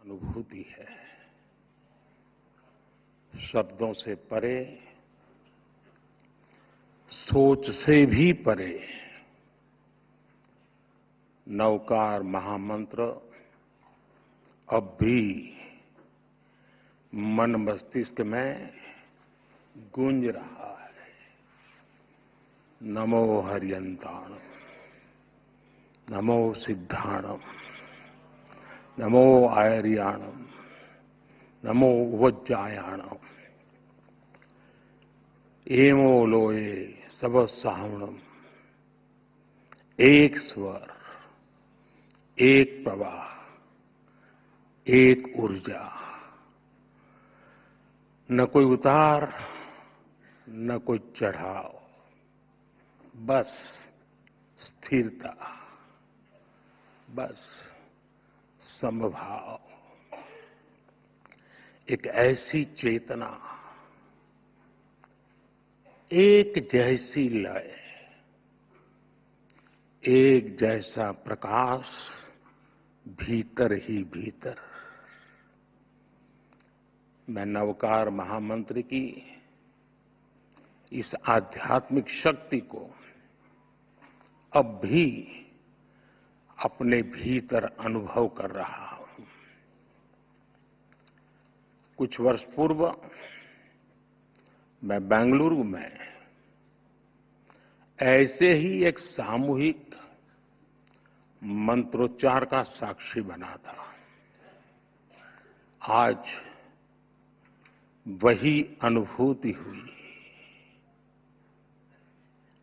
अनुभूति है, शब्दों से परे, सोच से भी परे। नवकार महामंत्र अब भी मन मस्तिष्क में गूंज रहा है। नमो हरियंताणम, नमो सिद्धाणम, नमो आयर्याणम, नमो वज्जायाणम, एमो लोए सब सावणम। एक स्वर, एक प्रवाह, एक ऊर्जा, न कोई उतार, न कोई चढ़ाव, बस स्थिरता, बस समभाव। एक ऐसी चेतना, एक जैसी लय, एक जैसा प्रकाश, भीतर ही भीतर। मैं नवकार महामंत्र की इस आध्यात्मिक शक्ति को अब भी अपने भीतर अनुभव कर रहा हूं। कुछ वर्ष पूर्व मैं बेंगलुरु में ऐसे ही एक सामूहिक मंत्रोच्चार का साक्षी बना था। आज वही अनुभूति हुई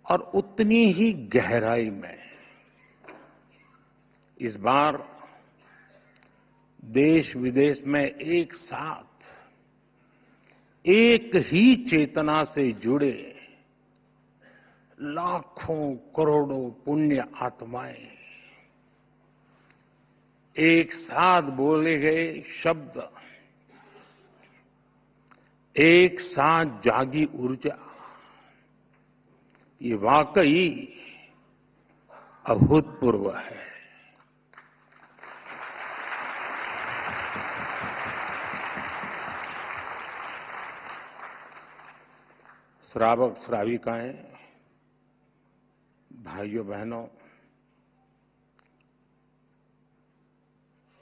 और उतनी ही गहराई में इस बार देश विदेश में एक साथ एक ही चेतना से जुड़े लाखों करोड़ों पुण्य आत्माएं एक साथ बोले गए शब्द, एक साथ जागी ऊर्जा, ये वाकई अभूतपूर्व है। श्रावक श्राविकाएं, भाइयों बहनों,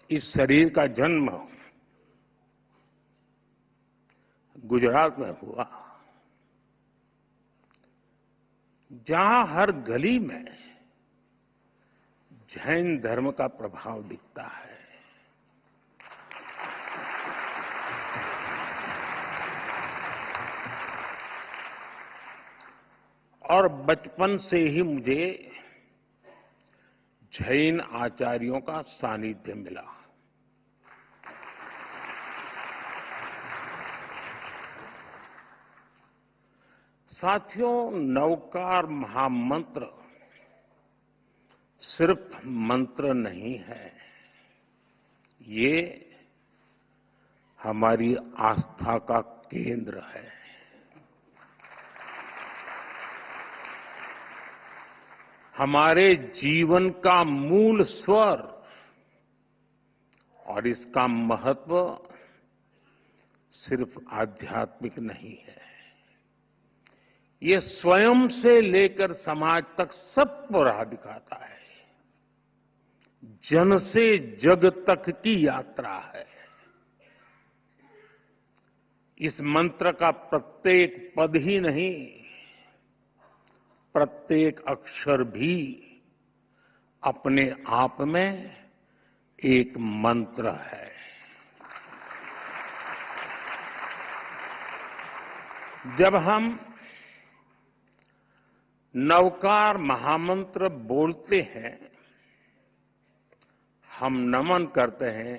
इस शरीर का जन्म गुजरात में हुआ, जहां हर गली में जैन धर्म का प्रभाव दिखता है। और बचपन से ही मुझे जैन आचार्यों का सानिध्य मिला। साथियों, नवकार महामंत्र सिर्फ मंत्र नहीं है, ये हमारी आस्था का केंद्र है। हमारे जीवन का मूल स्वर, और इसका महत्व सिर्फ आध्यात्मिक नहीं है, ये स्वयं से लेकर समाज तक सबको राह दिखाता है। जन से जग तक की यात्रा है। इस मंत्र का प्रत्येक पद ही नहीं, प्रत्येक अक्षर भी अपने आप में एक मंत्र है। जब हम नवकार महामंत्र बोलते हैं, हम नमन करते हैं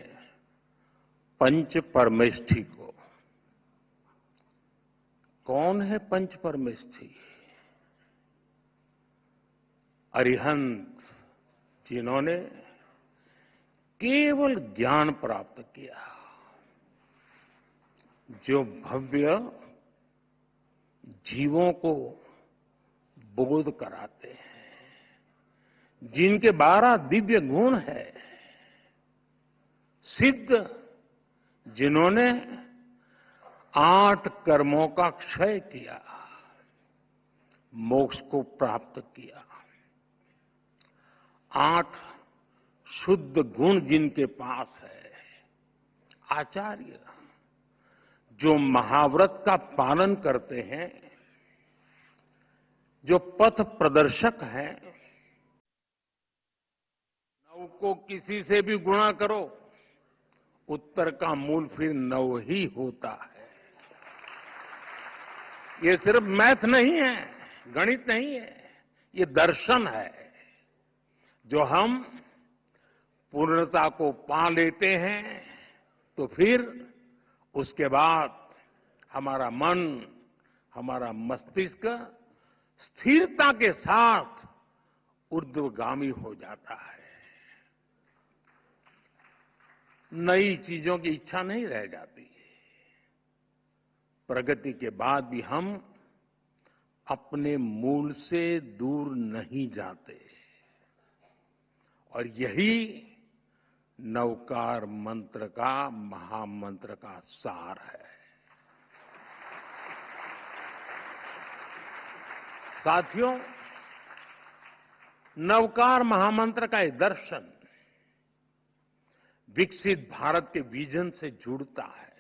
पंच परमेष्ठी को। कौन है पंच परमेष्ठी? अरिहंत, जिन्होंने केवल ज्ञान प्राप्त किया, जो भव्य जीवों को बोध कराते हैं, जिनके 12 दिव्य गुण है, सिद्ध जिन्होंने 8 कर्मों का क्षय किया, मोक्ष को प्राप्त किया। 8 शुद्ध गुण जिनके पास है, आचार्य जो महाव्रत का पालन करते हैं, जो पथ प्रदर्शक हैं। 9 को किसी से भी गुणा करो, उत्तर का मूल फिर 9 ही होता है। ये सिर्फ मैथ नहीं है, गणित नहीं है, ये दर्शन है। जो हम पूर्णता को पा लेते हैं तो फिर उसके बाद हमारा मन, हमारा मस्तिष्क स्थिरता के साथ ऊर्ध्वगामी हो जाता है। नई चीजों की इच्छा नहीं रह जाती। प्रगति के बाद भी हम अपने मूल से दूर नहीं जाते, और यही नवकार मंत्र का, महामंत्र का सार है। साथियों, नवकार महामंत्र का ये दर्शन विकसित भारत के विजन से जुड़ता है।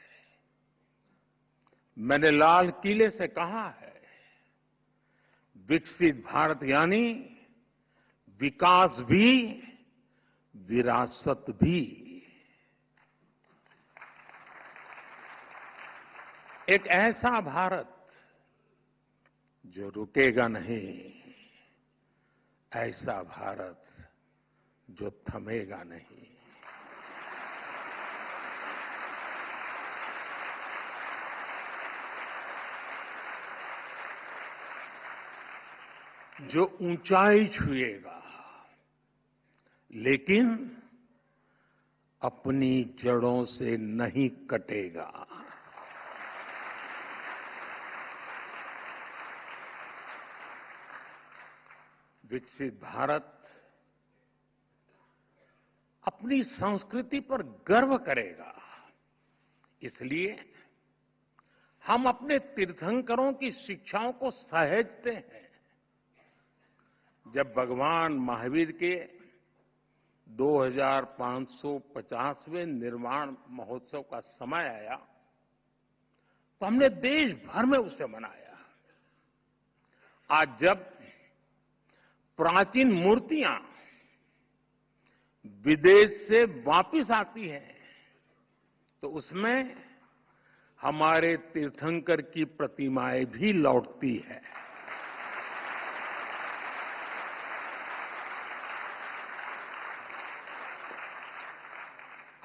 मैंने लाल किले से कहा है, विकसित भारत यानी विकास भी, विरासत भी। एक ऐसा भारत जो रुकेगा नहीं, ऐसा भारत जो थमेगा नहीं। जो ऊंचाई छुएगा लेकिन अपनी जड़ों से नहीं कटेगा। विकसित भारत अपनी संस्कृति पर गर्व करेगा। इसलिए हम अपने तीर्थंकरों की शिक्षाओं को सहेजते हैं। जब भगवान महावीर के 2550वें निर्वाण महोत्सव का समय आया तो हमने देश भर में उसे मनाया। आज जब प्राचीन मूर्तियां विदेश से वापिस आती हैं तो उसमें हमारे तीर्थंकर की प्रतिमाएं भी लौटती है।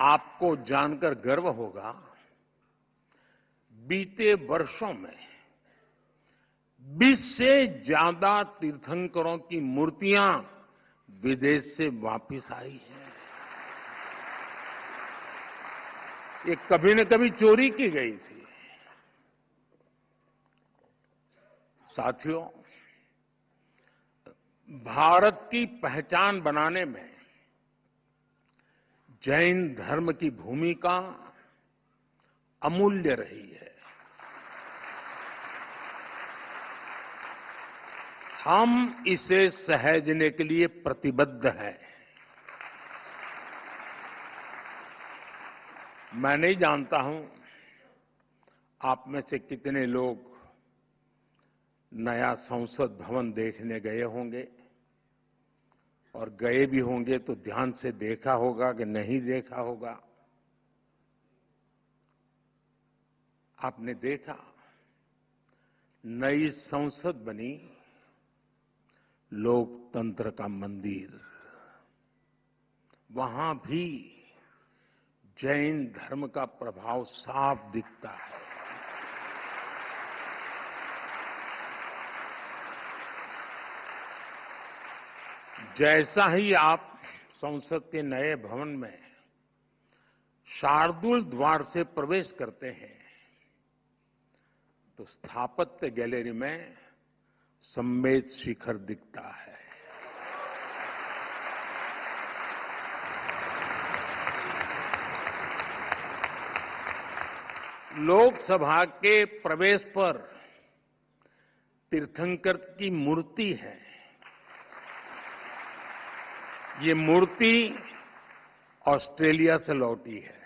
आपको जानकर गर्व होगा, बीते वर्षों में 20 से ज्यादा तीर्थंकरों की मूर्तियां विदेश से वापिस आई हैं। ये कभी न कभी चोरी की गई थी। साथियों, भारत की पहचान बनाने में जैन धर्म की भूमिका अमूल्य रही है। हम इसे सहेजने के लिए प्रतिबद्ध हैं। मैं नहीं जानता हूं आप में से कितने लोग नया संसद भवन देखने गए होंगे, और गए भी होंगे तो ध्यान से देखा होगा कि नहीं देखा होगा। आपने देखा, नई संसद बनी, लोकतंत्र का मंदिर, वहां भी जैन धर्म का प्रभाव साफ दिखता है। जैसा ही आप संसद के नए भवन में शार्दुल द्वार से प्रवेश करते हैं तो स्थापत्य गैलरी में सम्मेद शिखर दिखता है। लोकसभा के प्रवेश पर तीर्थंकर की मूर्ति है। ये मूर्ति ऑस्ट्रेलिया से लौटी है।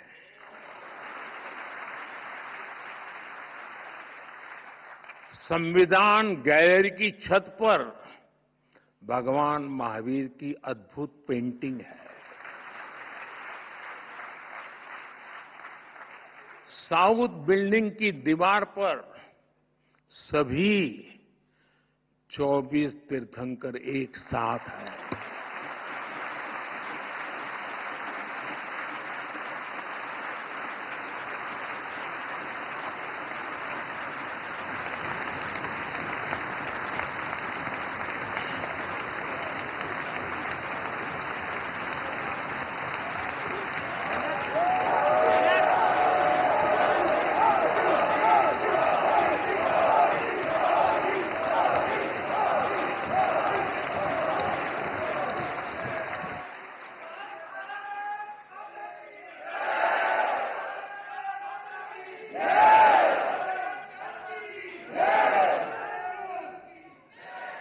संविधान गैलरी की छत पर भगवान महावीर की अद्भुत पेंटिंग है। साउथ बिल्डिंग की दीवार पर सभी 24 तीर्थंकर एक साथ हैं।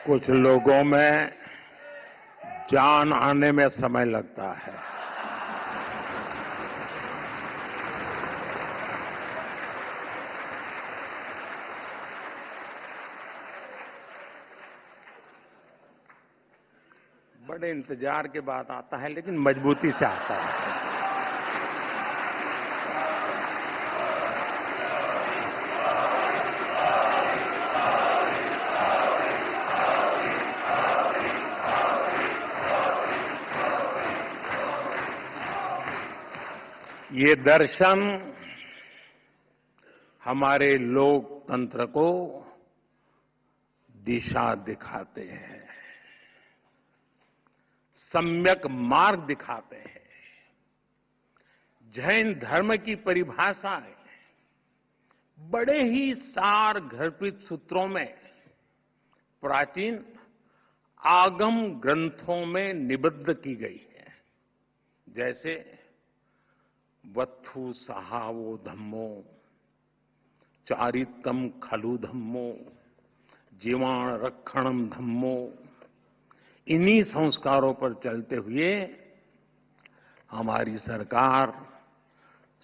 कुछ लोगों में जान आने में समय लगता है। बड़े इंतजार के बाद आता है, लेकिन मजबूती से आता है। ये दर्शन हमारे लोकतंत्र को दिशा दिखाते हैं, सम्यक मार्ग दिखाते हैं। जैन धर्म की परिभाषाएं बड़े ही सार गर्भित सूत्रों में प्राचीन आगम ग्रंथों में निबद्ध की गई है। जैसे वत्थु सहावो धम्मो, चारितम खलु धम्मो, जीवाण रक्षणम धम्मो। इन्हीं संस्कारों पर चलते हुए हमारी सरकार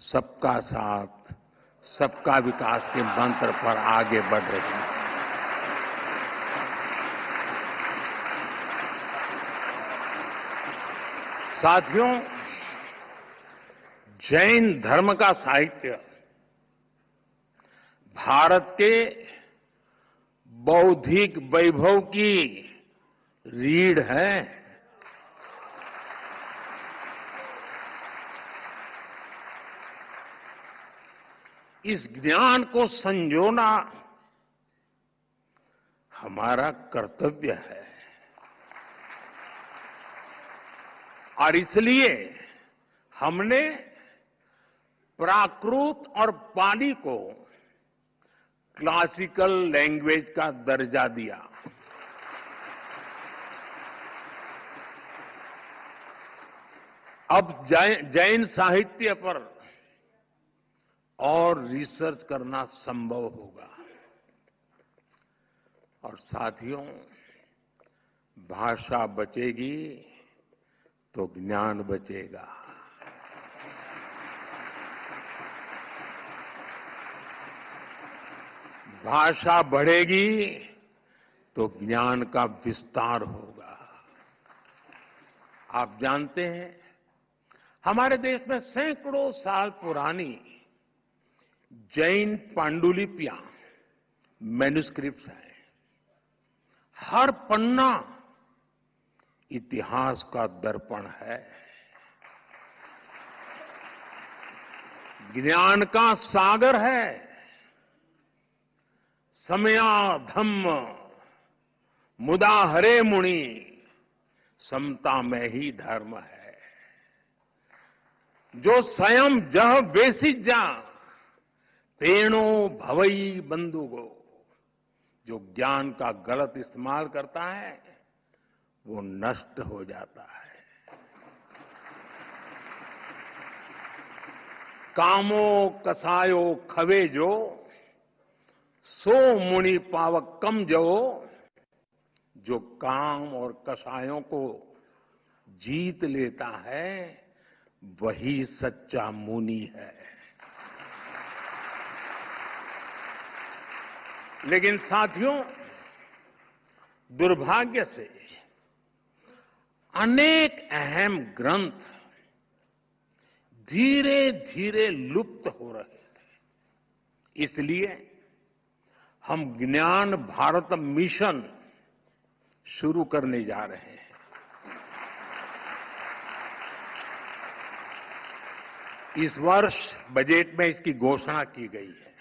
सबका साथ, सबका विकास के मंत्र पर आगे बढ़ रही है। साथियों, जैन धर्म का साहित्य भारत के बौद्धिक वैभव की रीढ़ है। इस ज्ञान को संजोना हमारा कर्तव्य है और इसलिए हमने प्राकृत और पाली को क्लासिकल लैंग्वेज का दर्जा दिया। अब जैन साहित्य पर और रिसर्च करना संभव होगा। और साथियों, भाषा बचेगी तो ज्ञान बचेगा। भाषा बढ़ेगी तो ज्ञान का विस्तार होगा। आप जानते हैं, हमारे देश में सैकड़ों साल पुरानी जैन पांडुलिपियां, मैन्युस्क्रिप्ट्स हैं। हर पन्ना इतिहास का दर्पण है, ज्ञान का सागर है। समया धम्म मुदा हरे मुनि, समता में ही धर्म है। जो स्वयं जह बेसिज जा, तेणो भवई बंधुगो। जो ज्ञान का गलत इस्तेमाल करता है वो नष्ट हो जाता है। कामो कसायो खवे जो, सो मुनि पावक कम जो काम और कसायों को जीत लेता है वही सच्चा मुनि है। लेकिन साथियों, दुर्भाग्य से अनेक अहम ग्रंथ धीरे धीरे लुप्त हो रहे थे। इसलिए हम ज्ञान भारत मिशन शुरू करने जा रहे हैं। इस वर्ष बजट में इसकी घोषणा की गई है।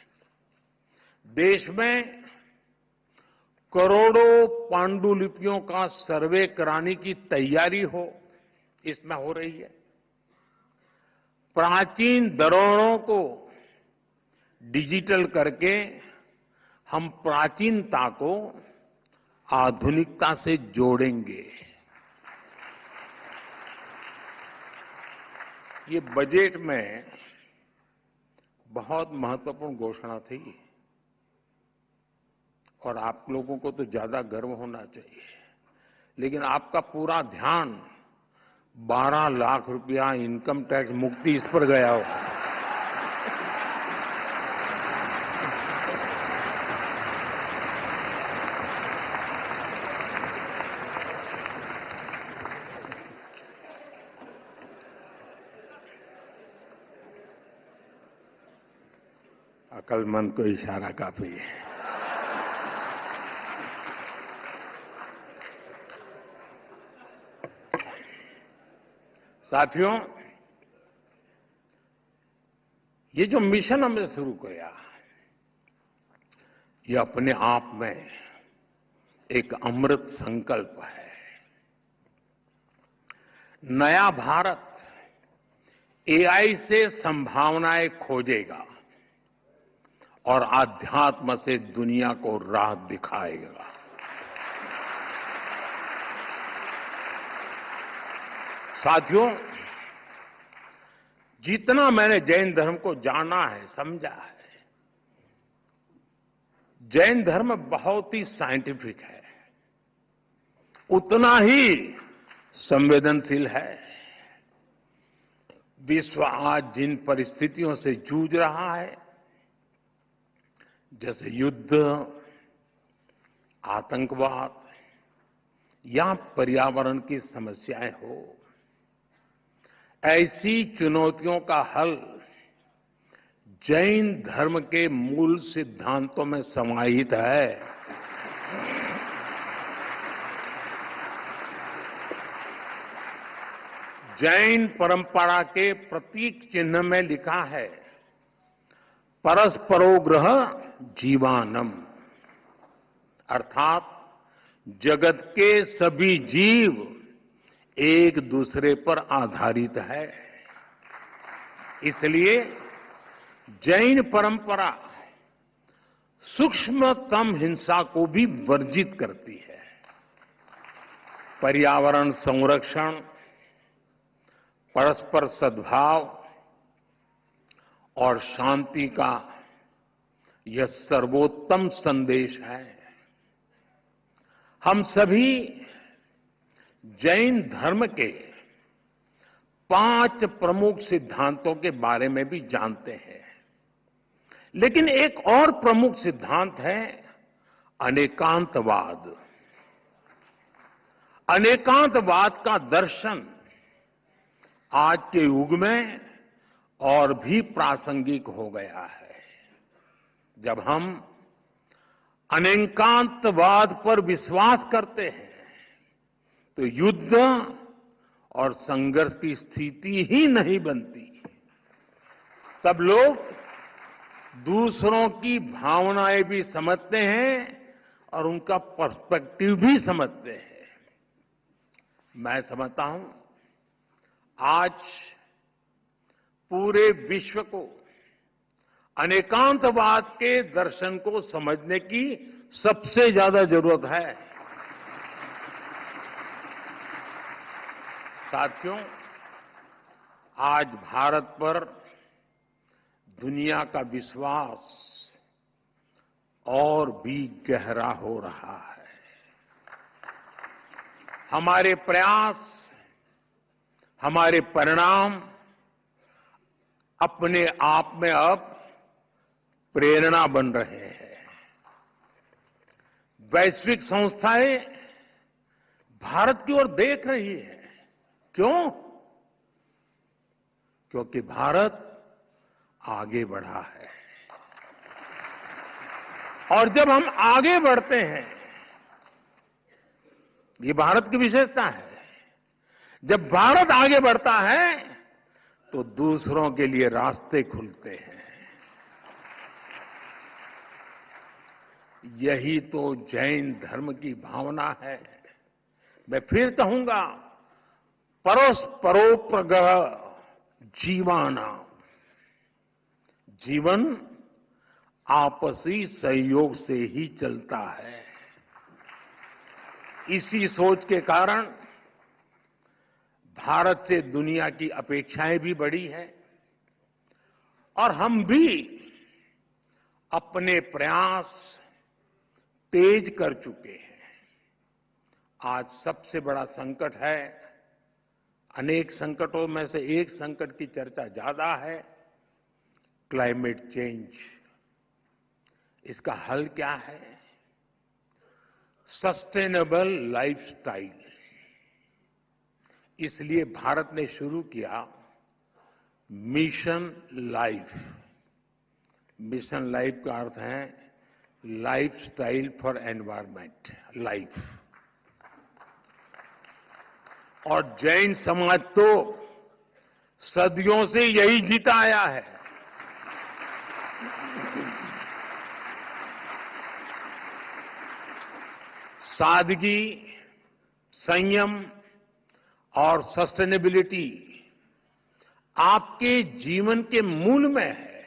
देश में करोड़ों पांडुलिपियों का सर्वे कराने की तैयारी इसमें हो रही है। प्राचीन धरोहरों को डिजिटल करके हम प्राचीनता को आधुनिकता से जोड़ेंगे। ये बजट में बहुत महत्वपूर्ण घोषणा थी और आप लोगों को तो ज्यादा गर्व होना चाहिए, लेकिन आपका पूरा ध्यान 12 लाख रुपया इनकम टैक्स मुक्ति इस पर गया हो। अक्लमंद को इशारा काफी है। साथियों, ये जो मिशन हमने शुरू किया, ये अपने आप में एक अमृत संकल्प है। नया भारत एआई से संभावनाएं खोजेगा और आध्यात्म से दुनिया को राह दिखाएगा। साथियों, जितना मैंने जैन धर्म को जाना है, समझा है, जैन धर्म बहुत ही साइंटिफिक है, उतना ही संवेदनशील है। विश्व आज जिन परिस्थितियों से जूझ रहा है, जैसे युद्ध, आतंकवाद या पर्यावरण की समस्याएं हो, ऐसी चुनौतियों का हल जैन धर्म के मूल सिद्धांतों में समाहित है। जैन परंपरा के प्रतीक चिन्ह में लिखा है, परस्परोग्रह जीवानम, अर्थात जगत के सभी जीव एक दूसरे पर आधारित है। इसलिए जैन परंपरा सूक्ष्मतम हिंसा को भी वर्जित करती है। पर्यावरण संरक्षण, परस्पर सद्भाव और शांति का यह सर्वोत्तम संदेश है। हम सभी जैन धर्म के 5 प्रमुख सिद्धांतों के बारे में भी जानते हैं, लेकिन एक और प्रमुख सिद्धांत है अनेकांतवाद। अनेकांतवाद का दर्शन आज के युग में और भी प्रासंगिक हो गया है। जब हम अनेकांतवाद पर विश्वास करते हैं तो युद्ध और संघर्ष की स्थिति ही नहीं बनती। तब लोग दूसरों की भावनाएं भी समझते हैं और उनका पर्सपेक्टिव भी समझते हैं। मैं समझता हूं आज पूरे विश्व को अनेकांतवाद के दर्शन को समझने की सबसे ज्यादा जरूरत है। साथियों, आज भारत पर दुनिया का विश्वास और भी गहरा हो रहा है। हमारे प्रयास, हमारे परिणाम अपने आप में अब प्रेरणा बन रहे हैं। वैश्विक संस्थाएं भारत की ओर देख रही है। क्यों? क्योंकि भारत आगे बढ़ा है। और जब हम आगे बढ़ते हैं, ये भारत की विशेषता है, जब भारत आगे बढ़ता है तो दूसरों के लिए रास्ते खुलते हैं। यही तो जैन धर्म की भावना है। मैं फिर कहूंगा, परोपकार जीवाना। जीवन आपसी सहयोग से ही चलता है। इसी सोच के कारण भारत से दुनिया की अपेक्षाएं भी बढ़ी है और हम भी अपने प्रयास तेज कर चुके हैं। आज सबसे बड़ा संकट है, अनेक संकटों में से एक संकट की चर्चा ज्यादा है, क्लाइमेट चेंज। इसका हल क्या है? Sustainable lifestyle. इसलिए भारत ने शुरू किया मिशन लाइफ। मिशन लाइफ का अर्थ है लाइफस्टाइल फॉर एनवायरमेंट, लाइफ। और जैन समाज तो सदियों से यही जीता आया है। सादगी, संयम और सस्टेनेबिलिटी आपके जीवन के मूल में है।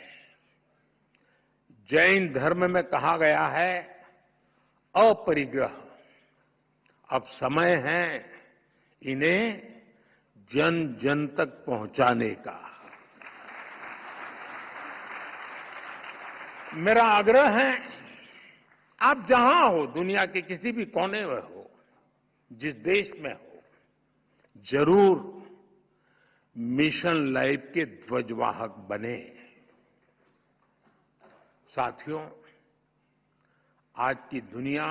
जैन धर्म में कहा गया है अपरिग्रह। अब समय है इन्हें जन जन तक पहुंचाने का। मेरा आग्रह है, आप जहां हो, दुनिया के किसी भी कोने में हो, जिस देश में हो, जरूर मिशन लाइफ के ध्वजवाहक बने। साथियों, आज की दुनिया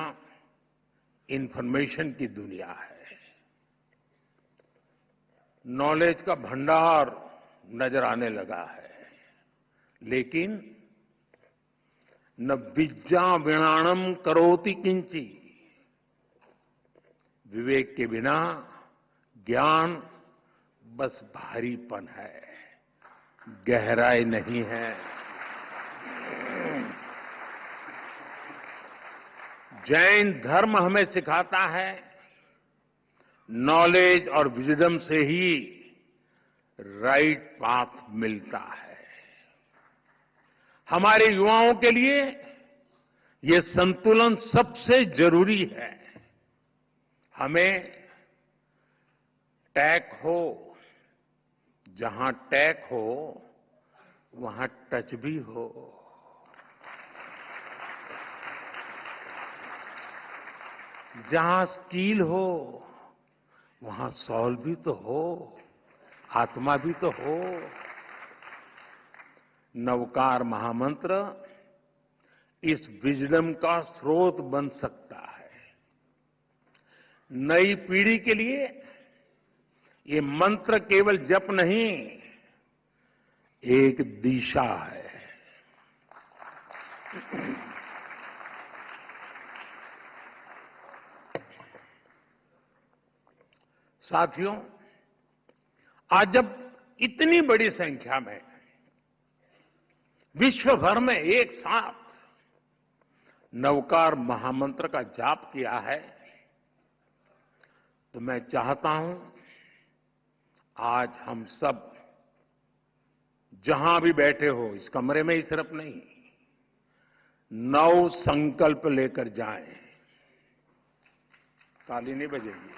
इंफॉर्मेशन की दुनिया है। नॉलेज का भंडार नजर आने लगा है, लेकिन न विद्या विणाणम करोति किंची। विवेक के बिना ज्ञान बस भारीपन है, गहराई नहीं है। जैन धर्म हमें सिखाता है नॉलेज और विजडम से ही राइट पाथ मिलता है। हमारे युवाओं के लिए ये संतुलन सबसे जरूरी है। हमें टैक हो, जहां टैक हो वहां टच भी हो। जहां स्किल हो वहां सॉल भी तो हो, आत्मा भी तो हो। नवकार महामंत्र इस विजडम का स्रोत बन सकता है। नई पीढ़ी के लिए ये मंत्र केवल जप नहीं, एक दिशा है। साथियों, आज जब इतनी बड़ी संख्या में विश्व भर में एक साथ नवकार महामंत्र का जाप किया है, तो मैं चाहता हूं आज हम सब जहां भी बैठे हो, इस कमरे में ही सिर्फ नहीं, नव संकल्प लेकर जाएं। ताली नहीं बजेगी।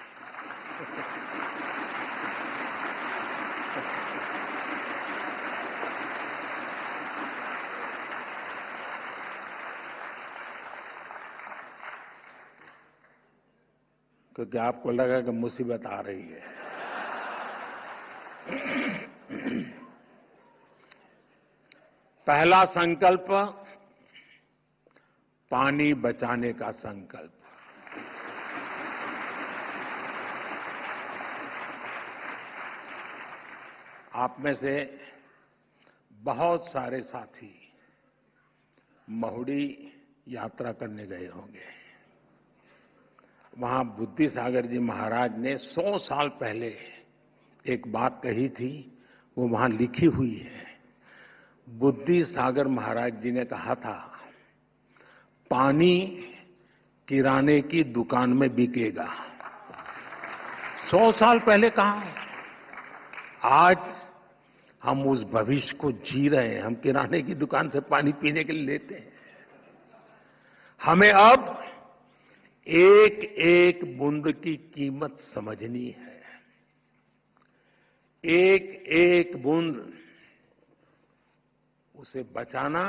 क्योंकि आपको लगा कि मुसीबत आ रही है। पहला संकल्प, पानी बचाने का संकल्प। आप में से बहुत सारे साथी महुड़ी यात्रा करने गए होंगे। वहां बुद्धि सागर जी महाराज ने 100 साल पहले एक बात कही थी, वो वहां लिखी हुई है। बुद्धि सागर महाराज जी ने कहा था, पानी किराने की दुकान में बिकेगा। 100 साल पहले कहा है। आज हम उस भविष्य को जी रहे हैं। हम किराने की दुकान से पानी पीने के लिए लेते हैं। हमें अब एक एक बूंद की कीमत समझनी है। एक एक बूंद उसे बचाना,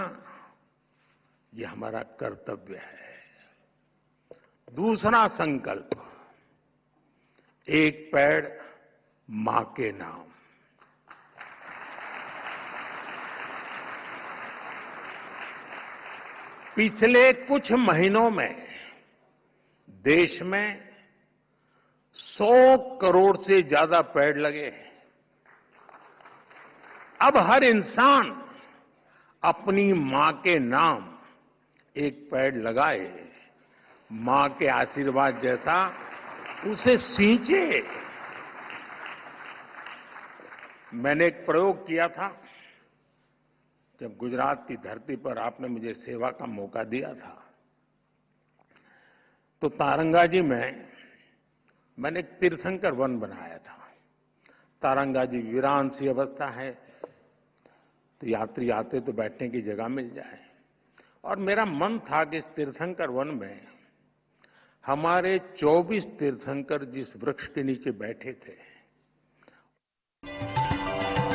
ये हमारा कर्तव्य है। दूसरा संकल्प, एक पेड़ मां के नाम। पिछले कुछ महीनों में देश में 100 करोड़ से ज्यादा पेड़ लगे। अब हर इंसान अपनी मां के नाम एक पेड़ लगाए, मां के आशीर्वाद जैसा उसे सींचे। मैंने एक प्रयोग किया था जब गुजरात की धरती पर आपने मुझे सेवा का मौका दिया था। तो तारंगाजी में मैंने एक तीर्थंकर वन बनाया था। तारंगाजी वीरान सी अवस्था है, तो यात्री आते तो बैठने की जगह मिल जाए। और मेरा मन था कि इस तीर्थंकर वन में हमारे 24 तीर्थंकर जिस वृक्ष के नीचे बैठे थे,